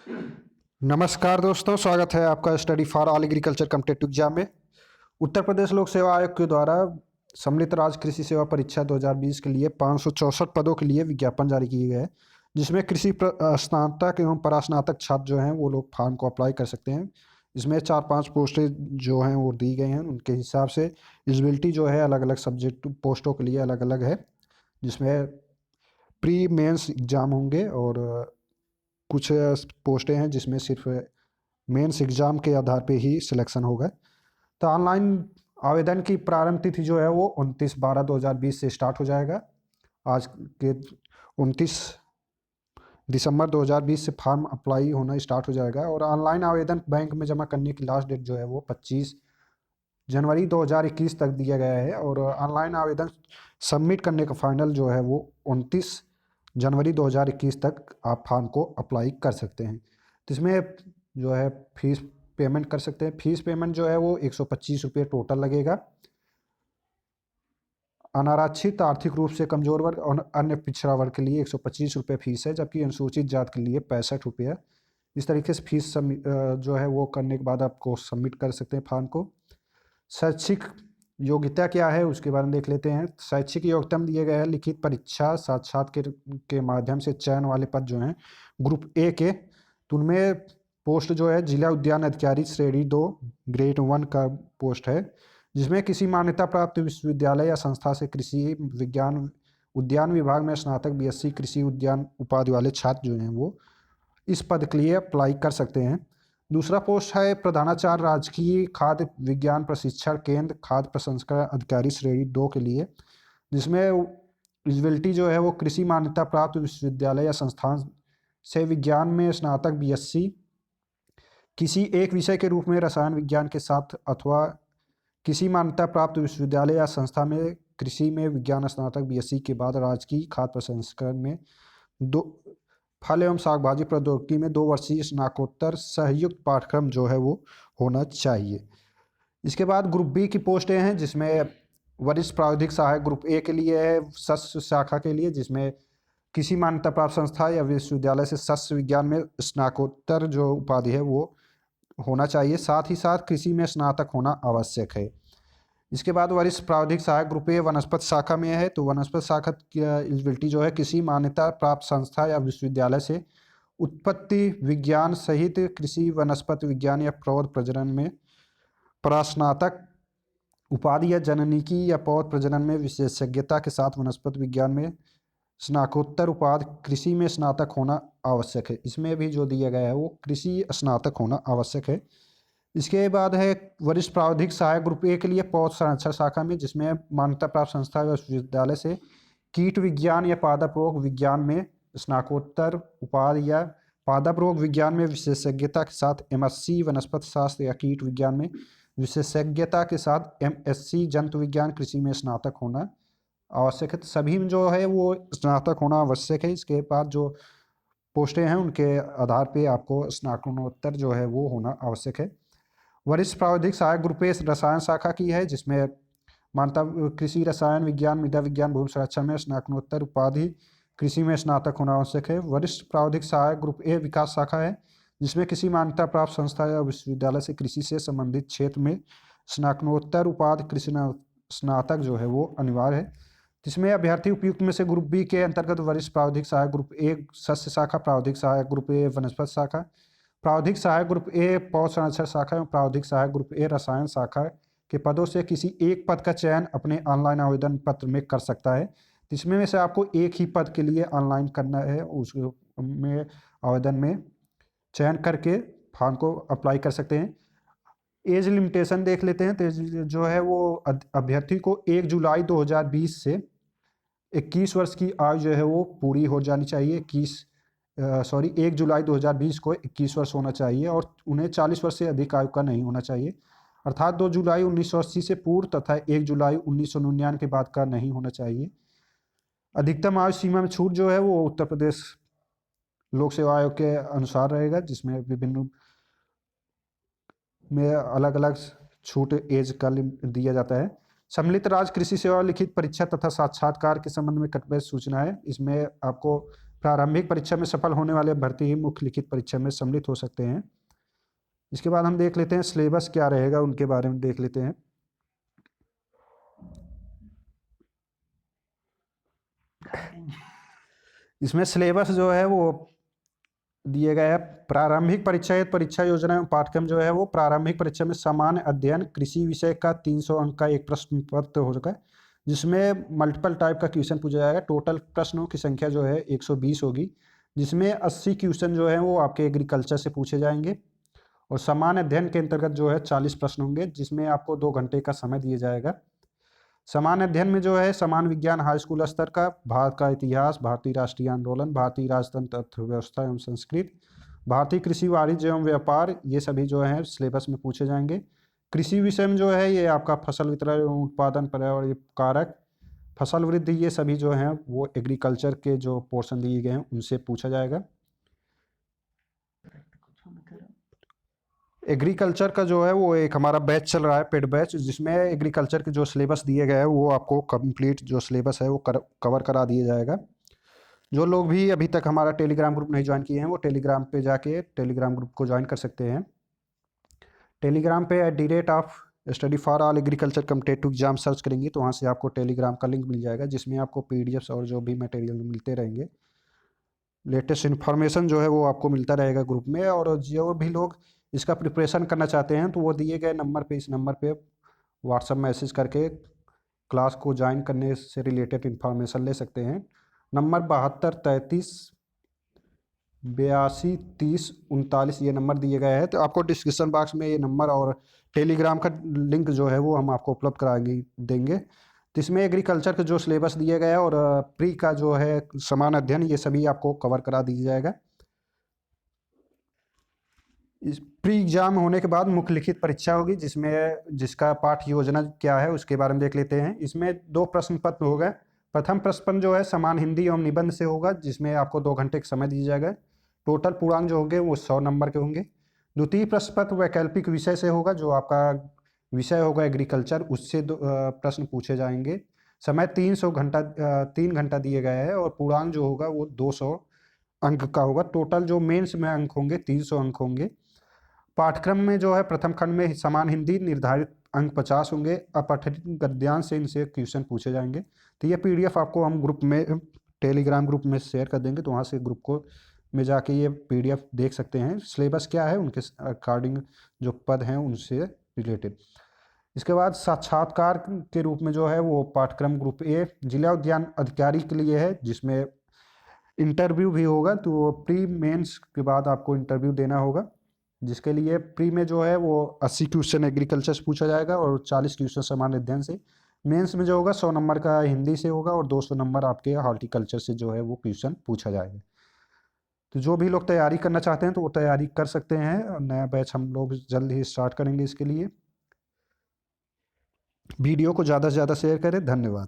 नमस्कार दोस्तों, स्वागत है आपका study for all agriculture competitive exam में। उत्तर प्रदेश लोक सेवा आयोग के द्वारा सम्मिलित राज्य कृषि सेवा परीक्षा 2020 के लिए 564 पदों के लिए विज्ञापन जारी किए गए हैं, जिसमें कृषि स्नातक एवं परास्नातक छात्र जो हैं वो लोग फॉर्म को अप्लाई कर सकते हैं। इसमें 4-5 पोस्टें जो हैं वो दी गई हैं, उनके हिसाब से एलिजिबिलिटी जो है अलग अलग सब्जेक्ट पोस्टों के लिए अलग अलग है, जिसमें प्री मेंस एग्ज़ाम होंगे और कुछ पोस्टें हैं जिसमें सिर्फ मेंस एग्ज़ाम के आधार पे ही सिलेक्शन होगा। तो ऑनलाइन आवेदन की प्रारंभ तिथि जो है वो 29/12/2020 से स्टार्ट हो जाएगा। आज के 29 दिसंबर 2020 से फॉर्म अप्लाई होना स्टार्ट हो जाएगा और ऑनलाइन आवेदन बैंक में जमा करने की लास्ट डेट जो है वो 25 जनवरी 2021 तक दिया गया है और ऑनलाइन आवेदन सबमिट करने का फाइनल जो है वो 29 जनवरी 2021 तक आप फॉर्म को अप्लाई कर सकते हैं। तो इसमें जो है फीस पेमेंट कर सकते हैं। फीस पेमेंट जो है वो 125 रुपये टोटल लगेगा। अनारक्षित आर्थिक रूप से कमजोर वर्ग और अन्य पिछड़ा वर्ग के लिए 125 रुपये फीस है, जबकि अनुसूचित जात के लिए 65 रुपये। इस तरीके से फीस जो है वो करने के बाद आपको सबमिट कर सकते हैं फॉर्म को। शैक्षिक योग्यता क्या है उसके बारे में देख लेते हैं। शैक्षिक योग्यता में दिए गए हैं लिखित परीक्षा साक्षात्कार के माध्यम से चयन वाले पद जो हैं ग्रुप ए के, तो उनमें पोस्ट जो है जिला उद्यान अधिकारी श्रेणी 2 ग्रेड 1 का पोस्ट है, जिसमें किसी मान्यता प्राप्त विश्वविद्यालय या संस्था से कृषि विज्ञान उद्यान विभाग में स्नातक बीएससी कृषि उद्यान उपाधि वाले छात्र जो हैं वो इस पद के लिए अप्लाई कर सकते हैं। दूसरा पोस्ट है प्रधानाचार्य राजकीय खाद्य विज्ञान प्रशिक्षण केंद्र खाद्य प्रसंस्करण अधिकारी श्रेणी 2 के लिए, जिसमें एलिजिबिलिटी जो है वो कृषि मान्यता प्राप्त विश्वविद्यालय या संस्थान से विज्ञान में स्नातक बीएससी किसी एक विषय के रूप में रसायन विज्ञान के साथ अथवा किसी मान्यता प्राप्त विश्वविद्यालय या संस्था में कृषि में विज्ञान स्नातक बीएससी के बाद राजकीय खाद्य प्रसंस्करण में दो फल एवं शाक भाजी प्रौद्योगिकी में 2 वर्षीय स्नातकोत्तर सहयुक्त पाठ्यक्रम जो है वो होना चाहिए। इसके बाद ग्रुप बी की पोस्टें हैं, जिसमें वरिष्ठ प्राविधिक सहायक ग्रुप ए के लिए है सस्य शाखा के लिए, जिसमें किसी मान्यता प्राप्त संस्था या विश्वविद्यालय से सस्य विज्ञान में स्नातकोत्तर जो उपाधि है वो होना चाहिए, साथ ही साथ कृषि में स्नातक होना आवश्यक है। इसके बाद वरिष्ठ प्राविधिक सहायक ग्रुप ए वनस्पति शाखा में है, तो वनस्पति शाखा की एलिजिबिलिटी जो है किसी मान्यता प्राप्त संस्था या विश्वविद्यालय से उत्पत्ति विज्ञान सहित कृषि वनस्पति विज्ञान या प्रौध प्रजनन में परास्नातक उपाधि या जननिकी या पौध प्रजनन में विशेषज्ञता के साथ वनस्पति विज्ञान में स्नातकोत्तर उपाधि कृषि में स्नातक होना आवश्यक है। इसमें भी जो दिया गया है वो कृषि स्नातक होना आवश्यक है। इसके बाद है वरिष्ठ प्राविधिक सहायक ग्रुप ए के लिए पौध संरक्षण शाखा में, जिसमें मान्यता प्राप्त संस्था या विश्वविद्यालय से कीट विज्ञान या पादप रोग विज्ञान में स्नातकोत्तर उपाधि या पादप रोग विज्ञान में विशेषज्ञता के साथ एमएससी वनस्पति शास्त्र या कीट विज्ञान में विशेषज्ञता के साथ एमएससी जंतु विज्ञान कृषि में स्नातक होना आवश्यक है। तो सभी में जो है वो स्नातक होना आवश्यक है। इसके बाद जो पोस्टें हैं उनके आधार पे आपको स्नातकोत्तर जो है वो होना आवश्यक है। वरिष्ठ प्राविधिक सहायक ग्रुप ए रसायन शाखा की है, जिसमें मान्यता कृषि रसायन विज्ञान मृदा विज्ञान भूमि संरक्षण में स्नातकोत्तर उपाधि कृषि में स्नातक होना आवश्यक है। वरिष्ठ प्राविधिक सहायक ग्रुप ए विकास शाखा है, जिसमें किसी मान्यता प्राप्त संस्था या विश्वविद्यालय से कृषि से संबंधित क्षेत्र में स्नातकोत्तर उपाधि कृषि स्नातक जो है वो अनिवार्य है। जिसमें अभ्यर्थी उपयुक्त में से ग्रुप बी के अंतर्गत वरिष्ठ प्राविधिक सहायक ग्रुप ए सस्य शाखा, प्राविधिक सहायक ग्रुप ए वनस्पति शाखा, प्राविधिक सहायक ग्रुप ए पौध संरक्षण शाखा एवं प्राविधिक सहायक ग्रुप ए रसायन शाखा के पदों से किसी एक पद का चयन अपने ऑनलाइन आवेदन पत्र में कर सकता है। जिसमें से आपको एक ही पद के लिए ऑनलाइन करना है, उसमें आवेदन में चयन करके फॉर्म को अप्लाई कर सकते हैं। एज लिमिटेशन देख लेते हैं, तो जो है वो अभ्यर्थी को 1 जुलाई 2020 से 21 वर्ष की आयु जो है वो पूरी हो जानी चाहिए। 1 जुलाई 2020 को 21 वर्ष होना चाहिए और उन्हें 40 वर्ष से अधिक आयु का नहीं होना चाहिए, अर्थात 2 जुलाई 1980 से पूर्व तथा 1 जुलाई 1999 के बाद का नहीं होना चाहिए। अधिकतम आयु सीमा में छूट जो है वो उत्तर प्रदेश लोक सेवा आयोग के अनुसार रहेगा, जिसमें विभिन्न में अलग अलग छूट एज का दिया जाता है। सम्मिलित राज्य कृषि सेवा लिखित परीक्षा तथा साक्षात्कार के संबंध में कटबैच सूचना है। इसमें आपको प्रारंभिक परीक्षा में सफल होने वाले अभ्यर्थी ही मुख्य लिखित परीक्षा में सम्मिलित हो सकते हैं। इसके बाद हम देख लेते हैं सिलेबस क्या रहेगा, उनके बारे में देख लेते हैं। इसमें सिलेबस जो है वो दिए गए है। प्रारंभिक परीक्षा योजना एवं पाठ्यक्रम जो है वो प्रारंभिक परीक्षा में सामान्य अध्ययन कृषि विषय का 300 अंक का एक प्रश्न पत्र होगा, जिसमें मल्टीपल टाइप का क्वेश्चन पूछा जाएगा। टोटल प्रश्नों की संख्या जो है 120 होगी, जिसमें 80 क्वेश्चन जो है वो आपके एग्रीकल्चर से पूछे जाएंगे। और सामान्य अध्ययन के अंतर्गत जो है 40 प्रश्न होंगे, जिसमें आपको 2 घंटे का समय दिया जाएगा। सामान्य अध्ययन में जो है सामान्य विज्ञान हाई स्कूल स्तर का, भारत का इतिहास, भारतीय राष्ट्रीय आंदोलन, भारतीय राजतंत्र, अर्थव्यवस्था एवं संस्कृत, भारतीय कृषि, वाणिज्य एवं व्यापार, ये सभी जो है सिलेबस में पूछे जाएंगे। कृषि विषय में जो है ये आपका फसल वितरण एवं उत्पादन, पर्यावरण कारक, फसल वृद्धि, ये सभी जो हैं वो एग्रीकल्चर के जो पोर्शन दिए गए हैं उनसे पूछा जाएगा। एग्रीकल्चर का जो है वो एक हमारा बैच चल रहा है, पेड बैच, जिसमें एग्रीकल्चर के जो सिलेबस दिए गए हैं वो आपको कंप्लीट जो सिलेबस है वो कवर करा दिया जाएगा। जो लोग भी अभी तक हमारा टेलीग्राम ग्रुप नहीं ज्वाइन किए हैं वो टेलीग्राम पे जाके टेलीग्राम ग्रुप को ज्वाइन कर सकते हैं। टेलीग्राम पे @study for all agriculture competitive exam search करेंगे तो वहाँ से आपको टेलीग्राम का लिंक मिल जाएगा, जिसमें आपको PDFs और जो भी मटेरियल मिलते रहेंगे। लेटेस्ट इन्फॉर्मेशन जो है वो आपको मिलता रहेगा ग्रुप में। और जो भी लोग इसका प्रिपरेशन करना चाहते हैं तो वो दिए गए नंबर पे, इस नंबर पे व्हाट्सअप मैसेज करके क्लास को ज्वाइन करने से रिलेटेड इन्फॉर्मेशन ले सकते हैं। नंबर 7233 823039 ये नंबर दिए गए हैं। तो आपको डिस्क्रिप्शन बॉक्स में ये नंबर और टेलीग्राम का लिंक जो है वो हम आपको उपलब्ध कराएंगे देंगे। तो इसमें एग्रीकल्चर का जो सिलेबस दिया गया है और प्री का जो है समान अध्ययन, ये सभी आपको कवर करा दिया जाएगा। इस प्री एग्जाम होने के बाद मुख्य लिखित परीक्षा होगी, जिसका पाठ योजना क्या है उसके बारे में देख लेते हैं। इसमें 2 प्रश्न पत्र होगा। प्रथम प्रश्न पत्र जो है समान हिंदी एवं निबंध से होगा, जिसमें आपको 2 घंटे का समय दिया जाएगा। टोटल पूर्णांक जो होंगे वो 100 नंबर के होंगे। द्वितीय प्रश्न पत्र वैकल्पिक विषय से होगा, जो आपका विषय होगा एग्रीकल्चर, उससे प्रश्न पूछे जाएंगे। समय 3 घंटा दिए गया है और पूर्णांक जो होगा वो 200 अंक का होगा। टोटल जो मेंस में अंक होंगे 300 अंक होंगे। पाठ्यक्रम में जो है प्रथम खंड में समान हिंदी निर्धारित अंक 50 होंगे। अपठित गद्यांश से इनसे क्वेश्चन पूछे जाएंगे। तो ये PDF आपको हम ग्रुप में टेलीग्राम ग्रुप में शेयर कर देंगे, तो वहाँ से ग्रुप को में जाके ये PDF देख सकते हैं। सिलेबस क्या है उनके अकॉर्डिंग जो पद हैं उनसे रिलेटेड। इसके बाद साक्षात्कार के रूप में जो है वो पाठ्यक्रम ग्रुप A जिला उद्यान अधिकारी के लिए है, जिसमें इंटरव्यू भी होगा। तो प्री मेंस के बाद आपको इंटरव्यू देना होगा, जिसके लिए प्री में जो है वो 80 क्वेश्चन एग्रीकल्चर से पूछा जाएगा और 40 क्वेश्चन सामान्य अध्ययन से। मेंस में जो होगा 100 नंबर का हिंदी से होगा और 200 नंबर आपके हॉर्टिकल्चर से जो है वो क्वेश्चन पूछा जाएगा। तो जो भी लोग तैयारी करना चाहते हैं तो वो तैयारी कर सकते हैं। नया बैच हम लोग जल्द ही स्टार्ट करेंगे। इसके लिए वीडियो को ज़्यादा से ज़्यादा शेयर करें। धन्यवाद।